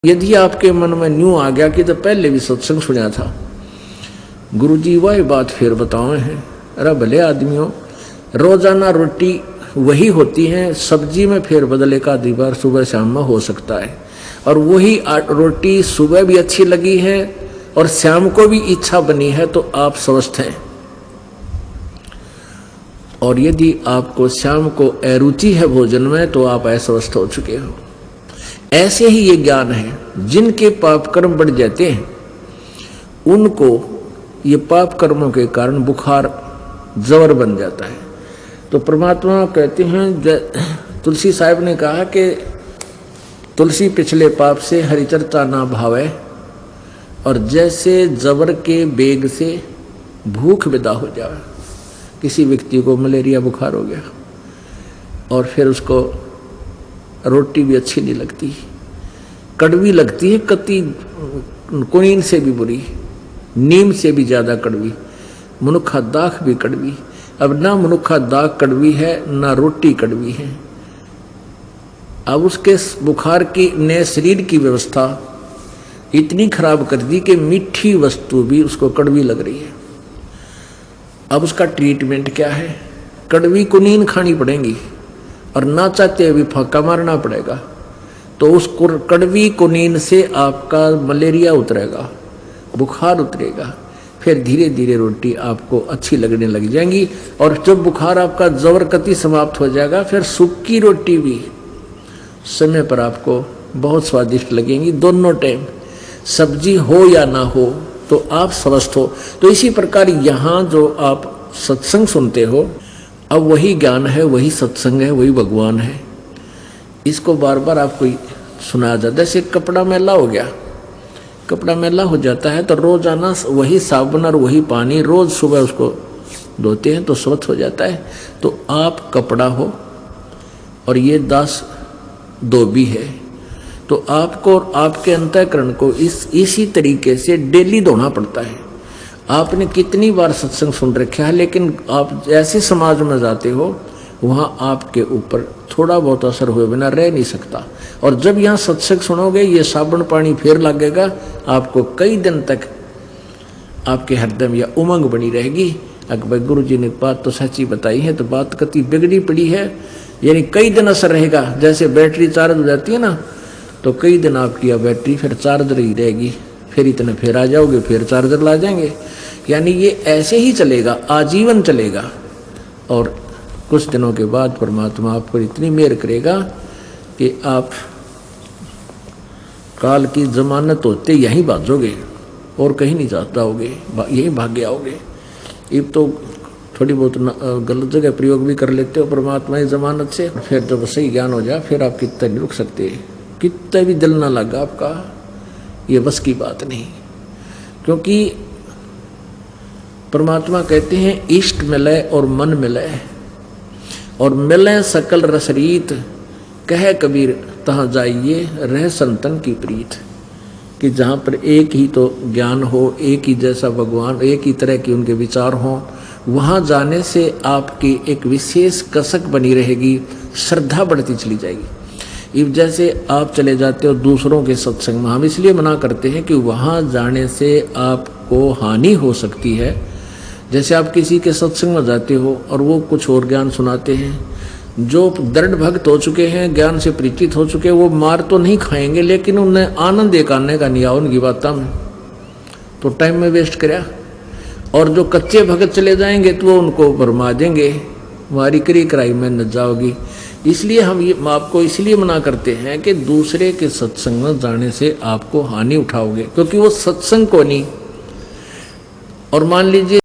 यदि आपके मन में न्यू आ गया कि तो पहले भी सत्संग सुना था, गुरुजी वही बात फिर बताए हैं। अरे भले आदमियों, रोजाना रोटी वही होती है, सब्जी में फेर बदल एक आधी बार सुबह शाम में हो सकता है, और वही रोटी सुबह भी अच्छी लगी है और शाम को भी इच्छा बनी है तो आप स्वस्थ हैं। और यदि आपको शाम को अरुचि है भोजन में तो आप अस्वस्थ हो चुके हो। ऐसे ही ये ज्ञान है। जिनके पाप कर्म बढ़ जाते हैं उनको ये पाप कर्मों के कारण बुखार जवर बन जाता है। तो परमात्मा कहते हैं, तुलसी साहब ने कहा कि तुलसी पिछले पाप से हरिचर्चा ना भावे, और जैसे जबर के बेग से भूख विदा हो जाए। किसी व्यक्ति को मलेरिया बुखार हो गया और फिर उसको रोटी भी अच्छी नहीं लगती, कड़वी लगती है, कति कुनीन से भी बुरी, नीम से भी ज़्यादा कड़वी, मनुखा दाख भी कड़वी। अब ना मनुखा दाख कड़वी है ना रोटी कड़वी है। अब उसके बुखार की ने शरीर की व्यवस्था इतनी खराब कर दी कि मीठी वस्तु भी उसको कड़वी लग रही है। अब उसका ट्रीटमेंट क्या है? कड़वी कुनीन खानी पड़ेगी और ना चाहते हुए फाका मारना पड़ेगा। तो उस कड़वी कुनीन से आपका मलेरिया उतरेगा, बुखार उतरेगा, फिर धीरे धीरे रोटी आपको अच्छी लगने लग जाएंगी। और जब बुखार आपका जबरकती समाप्त हो जाएगा, फिर सूखी रोटी भी समय पर आपको बहुत स्वादिष्ट लगेंगी। दोनों टाइम सब्जी हो या ना हो तो आप स्वस्थ हो। तो इसी प्रकार यहाँ जो आप सत्संग सुनते हो, अब वही ज्ञान है, वही सत्संग है, वही भगवान है। इसको बार बार आपको सुनाया जाता है। जैसे कपड़ा मैला हो गया, कपड़ा मैला हो जाता है तो रोजाना वही साबुन और वही पानी रोज सुबह उसको धोते हैं तो स्वच्छ हो जाता है। तो आप कपड़ा हो और ये दास धोबी है, तो आपको और आपके अंतःकरण को इसी तरीके से डेली धोना पड़ता है। आपने कितनी बार सत्संग सुन रखा है, लेकिन आप ऐसे समाज में जाते हो वहाँ आपके ऊपर थोड़ा बहुत असर हुए बिना रह नहीं सकता। और जब यहाँ सत्संग सुनोगे, ये साबुन पानी फिर लगेगा, आपको कई दिन तक आपके हृदय में यह उमंग बनी रहेगी। अकबर गुरु जी ने बात तो सच्ची बताई है, तो बात कति बिगड़ी पड़ी है, यानी कई दिन असर रहेगा। जैसे बैटरी चार्ज हो जाती है ना, तो कई दिन आपकी यह बैटरी फिर चार्जर ही रहेगी, फिर इतने फिर आ जाओगे, फिर चार्जर ला जाएंगे। यानी ये ऐसे ही चलेगा, आजीवन चलेगा। और कुछ दिनों के बाद परमात्मा आप पर इतनी मेहर करेगा कि आप काल की जमानत होते यहीं भागोगे और कहीं नहीं जाता होगे, यहीं भाग आओगे। अब तो थोड़ी बहुत गलत जगह प्रयोग भी कर लेते हो परमात्मा की जमानत से। फिर जब सही ज्ञान हो जाए फिर आप कितना नहीं रुक सकते, कितना भी दिल ना लगा आपका, ये बस की बात नहीं। क्योंकि परमात्मा कहते हैं इष्ट मिले और मन मिले, और मिले सकल रसरीत, कह कबीर तहाँ जाइए रह संतन की प्रीत। कि जहाँ पर एक ही तो ज्ञान हो, एक ही जैसा भगवान, एक ही तरह के उनके विचार हों, वहाँ जाने से आपकी एक विशेष कसक बनी रहेगी, श्रद्धा बढ़ती चली जाएगी। इब जैसे आप चले जाते हो दूसरों के सत्संग में, हम इसलिए मना करते हैं कि वहाँ जाने से आपको हानि हो सकती है। जैसे आप किसी के सत्संग में जाते हो और वो कुछ और ज्ञान सुनाते हैं, जो दृढ़ भक्त हो चुके हैं, ज्ञान से परिचित हो चुके हैं, वो मार तो नहीं खाएंगे, लेकिन उन्हें आनंद एक आने का नहीं आ उनकी बातों में, तो टाइम में वेस्ट कराया। और जो कच्चे भगत चले जाएंगे तो वो उनको भरमा देंगे, मारी करी कराई में न जाओगी। इसलिए हम ये आपको इसलिए मना करते हैं कि दूसरे के सत्संग में जाने से आपको हानि उठाओगे, क्योंकि वो सत्संग को नहीं। और मान लीजिए